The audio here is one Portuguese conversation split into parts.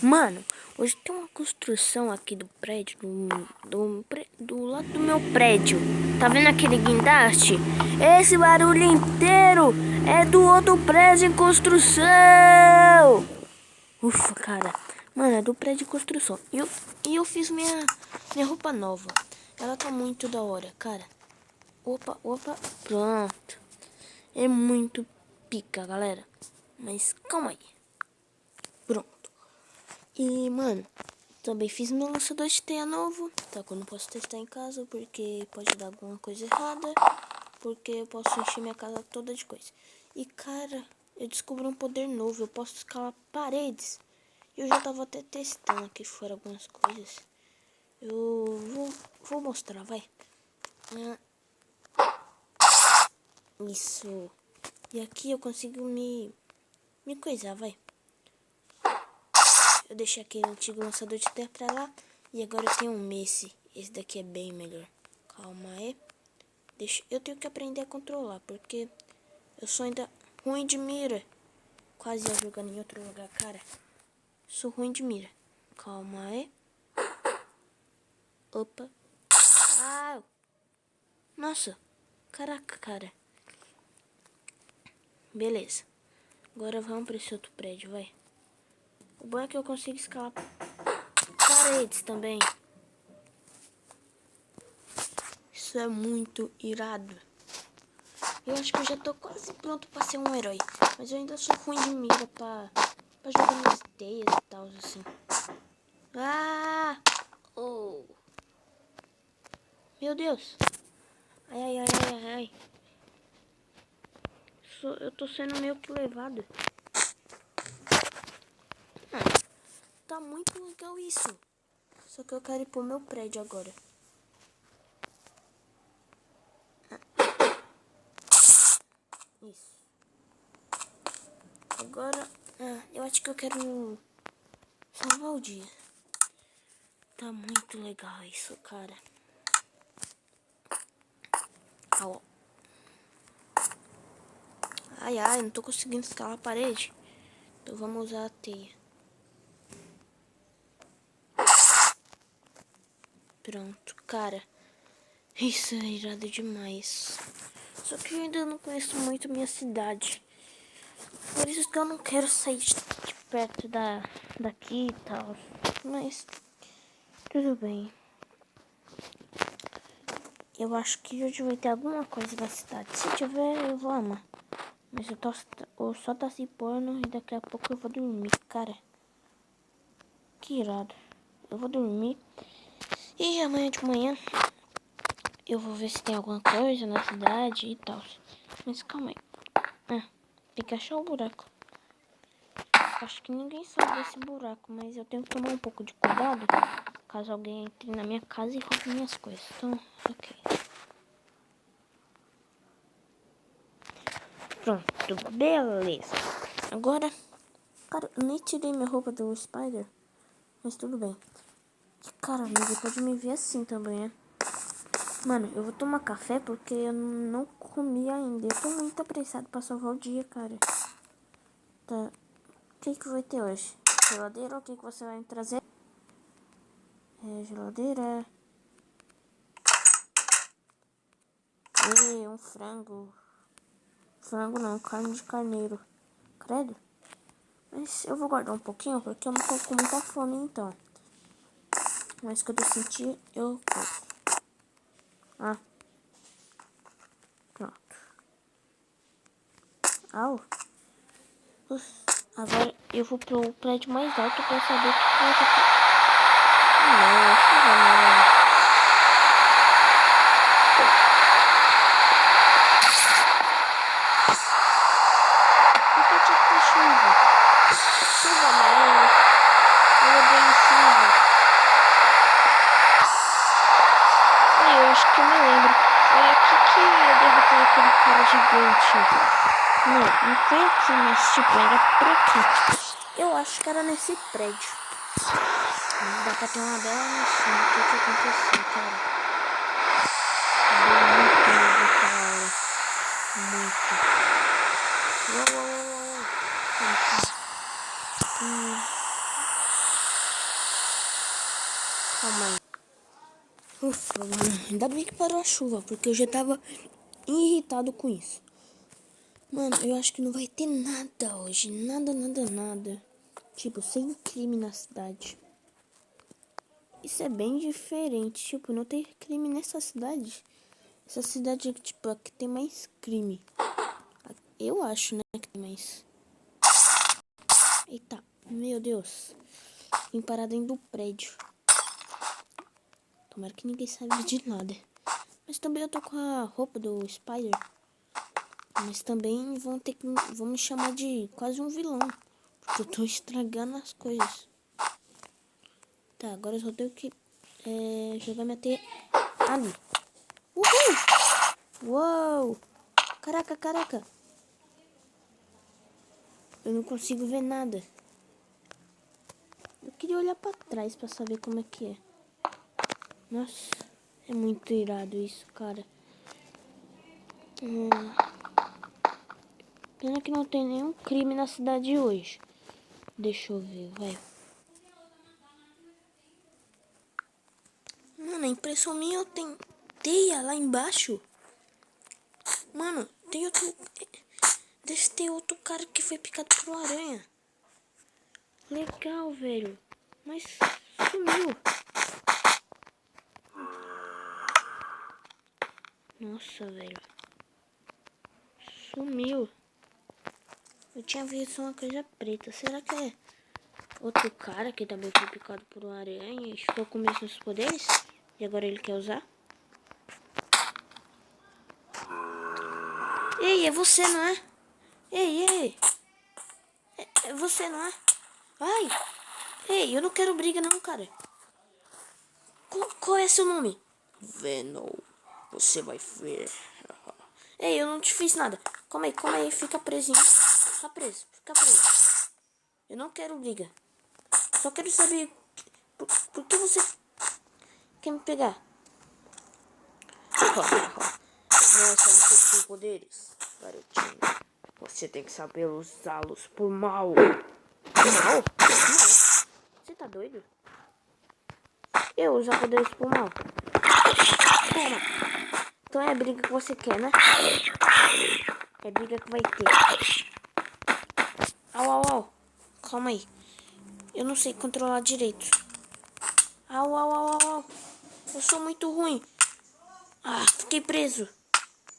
Mano, hoje tem uma construção aqui do prédio, do lado do meu prédio. Tá vendo aquele guindaste? Esse barulho inteiro é do outro prédio em construção. Ufa, cara. Mano, é do prédio em construção. E eu fiz minha roupa nova. Ela tá muito da hora, cara. Opa, pronto. É muito pica, galera. Mas calma aí. Pronto. E, mano, também fiz meu lançador de teia novo. Tá, que eu não posso testar em casa porque pode dar alguma coisa errada. Porque eu posso encher minha casa toda de coisa. E, cara, eu descobri um poder novo. Eu posso escalar paredes. Eu já tava até testando aqui fora algumas coisas. Eu vou mostrar, vai. Isso. E aqui eu consigo me coisar, vai. Eu deixei aquele antigo lançador de teia pra lá. E agora eu tenho um Messi. Esse daqui é bem melhor. Calma aí. Eu tenho que aprender a controlar. Porque eu sou ainda ruim de mira. Quase ia jogando em outro lugar, cara. Sou ruim de mira. Calma aí. Opa. Ah! Nossa. Caraca, cara. Beleza. Agora vamos pra esse outro prédio, vai. O bom é que eu consigo escalar paredes também. Isso é muito irado. Eu acho que eu já tô quase pronto pra ser um herói. Mas eu ainda sou ruim de mira pra jogar minhas teias e tal, assim. Ah! Oh! Meu Deus! Ai. Eu tô sendo meio que levado. Tá muito legal isso. Só que eu quero ir pro meu prédio agora. Isso. Agora, eu acho que eu quero salvar o dia. Tá muito legal isso, cara. Au. Ai, não tô conseguindo escalar a parede. Então vamos usar a teia. Pronto, cara. Isso é irado demais. Só que eu ainda não conheço muito minha cidade. Por isso que eu não quero sair de perto daqui e tal. Mas tudo bem. Eu acho que hoje vai ter alguma coisa na cidade. Se tiver, eu vou amar. Mas o sol tá se pondo e daqui a pouco eu vou dormir, cara. Que irado. Eu vou dormir. E amanhã de manhã eu vou ver se tem alguma coisa na cidade e tal. Mas calma aí. Tem que achar o buraco. Acho que ninguém sabe desse buraco, mas eu tenho que tomar um pouco de cuidado caso alguém entre na minha casa e roube minhas coisas. Então, ok. Pronto, beleza. Agora, cara, eu nem tirei minha roupa do Spider, mas tudo bem. Cara, ninguém pode me ver assim também, né? Mano, eu vou tomar café porque eu não comi ainda. Eu tô muito apressado pra salvar o dia, cara. Tá. O que vai ter hoje? Geladeira? O que você vai me trazer? Geladeira. E um frango. Frango não, carne de carneiro. Credo. Mas eu vou guardar um pouquinho porque eu não tô com muita fome então. Mas quando eu sentir, eu posso. Pronto. Au. Agora eu vou pro prédio mais alto pra saber o que vai acontecer. Não. Por que tinha que ter chuva? Chuva amarela. Eu odeio chuva. Eu acho que eu me lembro. Foi aqui que eu derrotei aquele cara gigante. Não foi aqui, mas tipo, era por aqui. Eu acho que era nesse prédio. Mas dá pra ter uma bela noção do que aconteceu, cara. Deu muito medo aquela hora. Muito. Uou. Calma aí. Ufa, mano. Ainda bem que parou a chuva, porque eu já tava irritado com isso. Mano, eu acho que não vai ter nada hoje. Nada, nada, nada. Tipo, sem crime na cidade. Isso é bem diferente. Tipo, não tem crime nessa cidade. Essa cidade, tipo, aqui tem mais crime. Eu acho, né, que tem mais. Eita, meu Deus. Vim parar dentro do prédio. Tomara que ninguém saiba de nada. Mas também eu tô com a roupa do Spider. Mas também vão me chamar de quase um vilão. Porque eu tô estragando as coisas. Tá, agora eu só tenho que jogar minha teia ali. Uhul! Uou! Caraca, caraca. Eu não consigo ver nada. Eu queria olhar pra trás pra saber como é que é. Nossa, é muito irado isso, cara. Pena que não tem nenhum crime na cidade hoje. Deixa eu ver, vai. Mano, a impressão minha tem teia lá embaixo. Mano, tem outro... Deve ter outro cara que foi picado por uma aranha. Legal, velho. Mas sumiu. Nossa, velho. Sumiu. Eu tinha visto uma coisa preta. Será que é outro cara que também foi picado por uma aranha e ficou com os mesmos poderes? E agora ele quer usar? Ei, é você, não é? Ei, ei. É você, não é? Ai. Ei, eu não quero briga não, cara. Qual é seu nome? Venom. Você vai ver. Ei, eu não te fiz nada. Calma aí, fica presinho. Fica preso. Eu não quero briga. Só quero saber por que você quer me pegar. Não é só você que tem poderes, garotinho. Você tem que saber usá-los por mal. Mal? Não. Você tá doido? Eu usar poderes por mal. Toma. Então é a briga que você quer, né? É a briga que vai ter. Au. Calma aí. Eu não sei controlar direito. Au. Eu sou muito ruim. Ah, fiquei preso.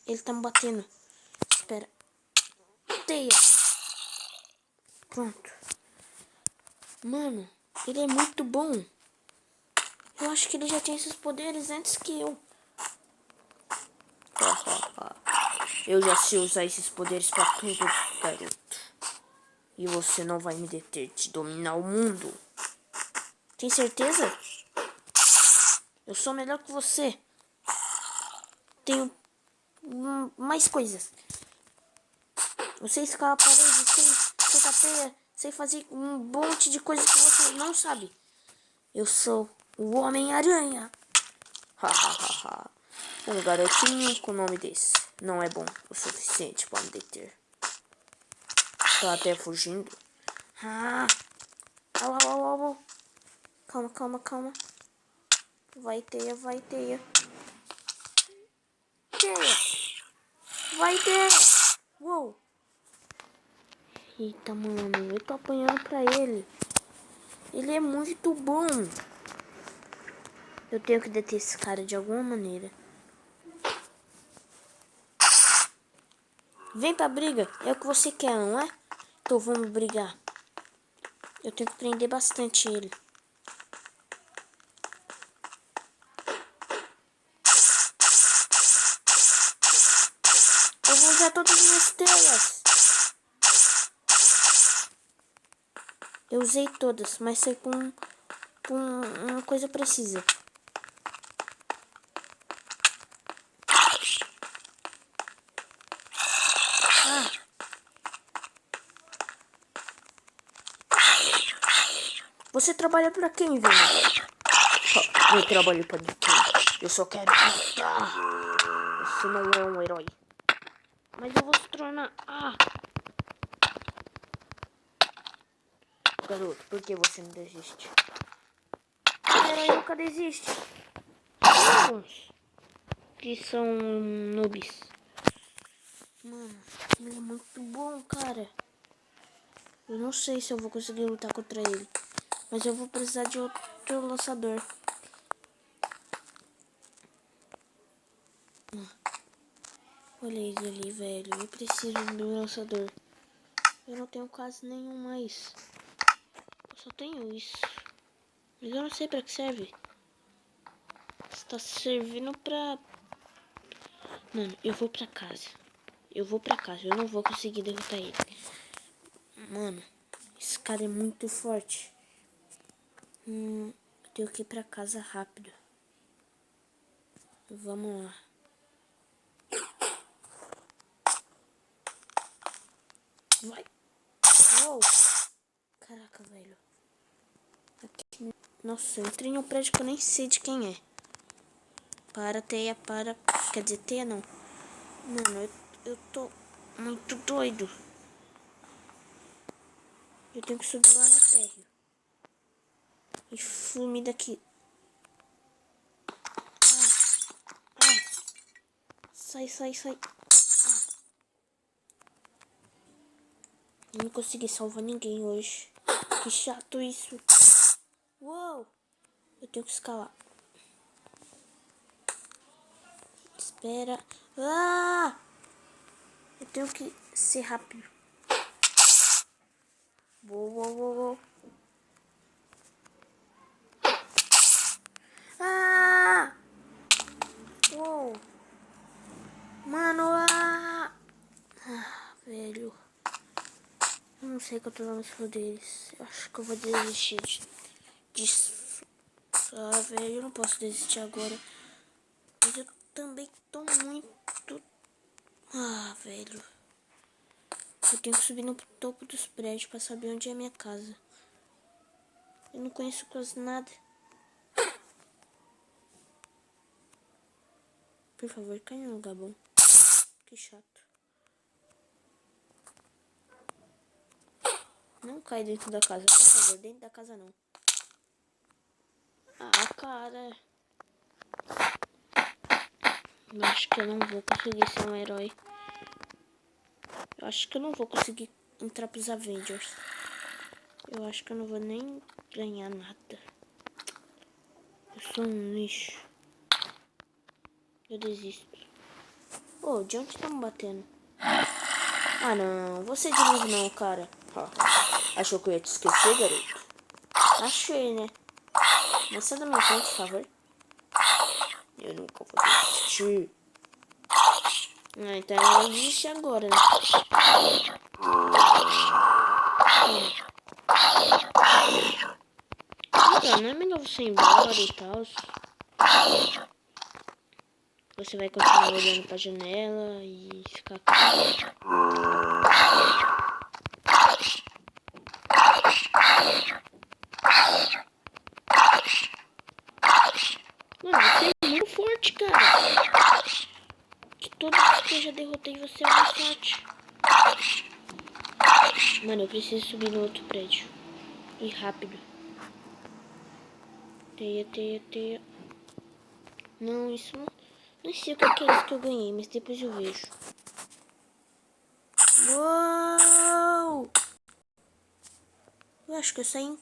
Ele tá me batendo. Espera. Teia. Pronto. Mano, ele é muito bom. Eu acho que ele já tinha esses poderes antes que eu. Eu já sei usar esses poderes pra tudo, garoto. E você não vai me deter de dominar o mundo. Tem certeza? Eu sou melhor que você. Tenho mais coisas. Eu sei escalar a parede, sei soltar teia, sei fazer um monte de coisas que você não sabe. Eu sou o Homem-Aranha. Um garotinho com nome desse não é bom o suficiente para me deter. Tá até fugindo. Au. Calma. Vai teia. Vai teia. Uou. Eita, mano, eu tô apanhando pra ele. Ele é muito bom. Eu tenho que deter esse cara de alguma maneira. Vem pra briga. É o que você quer, não é? Então vamos brigar. Eu tenho que prender bastante ele. Eu vou usar todas as minhas teias. Eu usei todas, mas foi com uma coisa precisa. Você trabalha pra quem, velho? Eu trabalho pra ninguém. Eu só quero lutar. Você não é um herói. Mas eu vou se tornar... Garoto, por que você não desiste? herói nunca desiste. Alguns que são noobs. Mano, ele é muito bom, cara. Eu não sei se eu vou conseguir lutar contra ele. Mas eu vou precisar de outro lançador. Olha ele ali, velho. Eu preciso do lançador. Eu não tenho quase nenhum mais. Eu só tenho isso. Mas eu não sei pra que serve. Está servindo pra... Mano, eu vou pra casa. Eu vou pra casa. Eu não vou conseguir derrotar ele. Mano, esse cara é muito forte. Eu tenho que ir pra casa rápido. Vamos lá. Vai. Uou. Caraca, velho. Aqui. Nossa, eu entrei em um prédio que eu nem sei de quem é. Para, teia, para. Quer dizer, teia não. Mano, eu tô muito doido. Eu tenho que subir lá no térreo. E sumir daqui. Sai, sai, sai. Eu não consegui salvar ninguém hoje. Que chato isso. Uou! Eu tenho que escalar. Espera. Ah! Eu tenho que ser rápido. Uou. Ah! Uou! Mano, velho. Eu não sei quanto dá meus poderes. Eu acho que eu vou desistir disso. Velho, eu não posso desistir agora. Mas eu também tô muito... velho. Eu tenho que subir no topo dos prédios pra saber onde é a minha casa. Eu não conheço quase nada. Por favor, cai em um lugar bom. Que chato. Não cai dentro da casa, por favor. Dentro da casa não. Cara. Eu acho que eu não vou conseguir ser um herói. Eu acho que eu não vou conseguir entrar pros Avengers. Eu acho que eu não vou nem ganhar nada. Eu sou um lixo. Eu desisto. De onde estão batendo? Ah, não. Você de novo não, cara. Achou que eu ia te esquecer, garoto? Achei, né? Mas sai da minha frente, por favor. Eu nunca vou desistir. Então ela existe agora, né? Então, não é melhor você ir embora e tal. Você vai continuar olhando pra janela e ficar aqui. Mano, você é muito forte, cara. Que todos que eu já derrotei, você é mais forte. Mano, eu preciso subir no outro prédio. E rápido. Teia. Não, isso não... Não sei o que é isso que eu ganhei, mas depois eu vejo. Uou! Eu acho que eu saí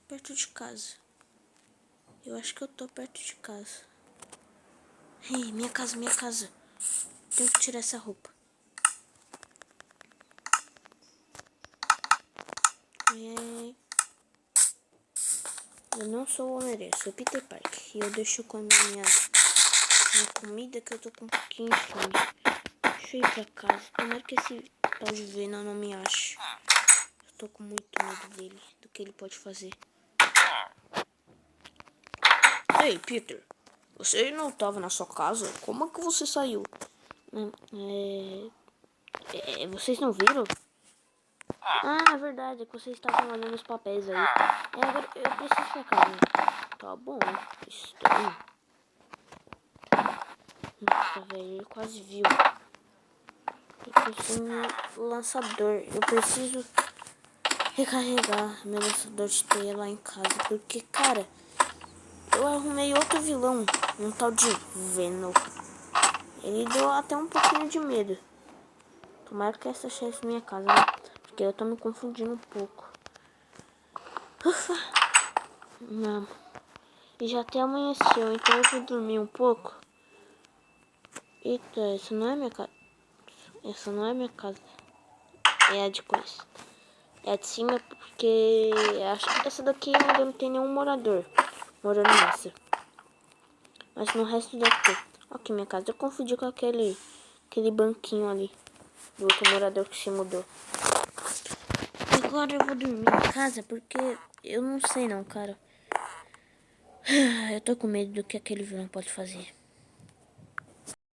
perto de casa. Eu acho que eu tô perto de casa. Ei, minha casa. Tenho que tirar essa roupa. Eu não sou o Homem-Aranha, sou o Peter Parker. E eu deixo comer minha comida que eu tô com um pouquinho de fome. Deixa eu ir pra casa. Tomara que esse tal de Venom não me ache. Eu tô com muito medo dele, do que ele pode fazer. Ei, Peter. Você não tava na sua casa? Como é que você saiu? Vocês não viram? É verdade, é que vocês estavam olhando os papéis aí. Agora eu preciso ir pra casa. Tá bom, estranho. Nossa, velho, ele quase viu. Eu preciso de um lançador. Eu preciso recarregar meu lançador de teia lá em casa. Porque, cara, eu arrumei outro vilão, um tal de Venom. Ele deu até um pouquinho de medo. Tomara que essa seja minha casa, né? Porque eu tô me confundindo um pouco. Ufa! Não. E já até amanheceu, então eu vou dormir um pouco. Eita, essa não é minha casa. Essa não é minha casa. É a de coisa. É a de cima porque acho que essa daqui ainda não tem nenhum morador morando nessa. Mas no resto deve ter. Aqui minha casa. Eu confundi com aquele banquinho ali do outro morador que se mudou. Agora eu vou dormir em casa porque eu não sei não, cara. Eu tô com medo do que aquele vilão pode fazer.